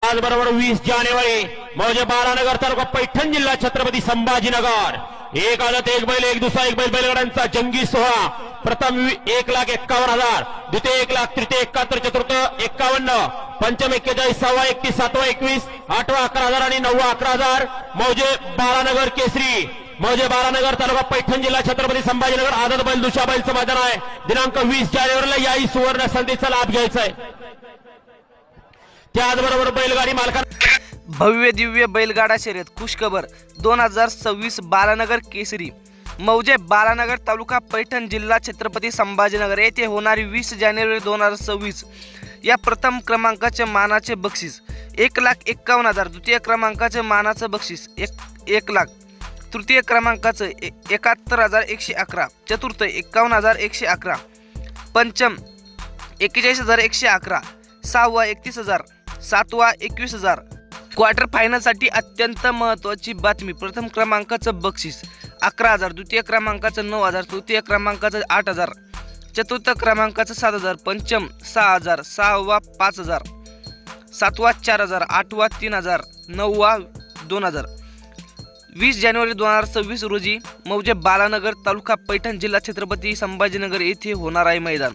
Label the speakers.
Speaker 1: त्याचबरोबर 20 जानेवारी मौजे बालानगर तालुका पैठण जिल्हा छत्रपती संभाजीनगर एक आदत एक बैल एक दुसरा एक बैल बैलगाड्यांचा जंगी सोहळा प्रथम 1,51,000 द्वितीय 1,00,000 तृतीय 71 चतुर्थ 51 पंचम 41 सहावा 31 सातवा 21 आठवा 11,000 आणि नववा 11,000 मौजे बालानगर केसरी मौजे बालानगर तालुका पैठण जिल्हा छत्रपती संभाजीनगर आदत बैल दुसरा बैलचं मैदान आहे दिनांक 20 जानेवारीला याही सुवर्ण संधीचा लाभ घ्यायचा आहे। त्याचबरोबर बैलगाडी मालकांना
Speaker 2: भव्य दिव्य बैलगाडा शर्यत खुशखबर 2026 बालानगर केसरी मौजे बालानगर तालुका पैठण जिल्हा छत्रपती संभाजीनगर येथे होणारी 20 जानेवारी 2026 या प्रथम क्रमांकाचे मानाचे बक्षीस 1,51,000 द्वितीय क्रमांकाचे मानाचे बक्षीस 1,00,000 तृतीय क्रमांकाचे 71,111 चतुर्थ 51,111 पंचम 41,111 सहावा 31,000 सातवा 21,000 क्वार्टर फायनलसाठी अत्यंत महत्त्वाची बातमी प्रथम क्रमांकाचं बक्षीस 11,000 द्वितीय क्रमांकाचं 9,000 तृतीय क्रमांकाचं 8,000 चतुर्थ क्रमांकाचं 7,000 पंचम 6,000 सहावा 5,000 सातवा 4,000 आठवा 3,000 नववा 2,000 20 जानेवारी 2026 रोजी मौजे बालानगर तालुका पैठण जिल्हा छत्रपती संभाजीनगर येथे होणार आहे मैदान।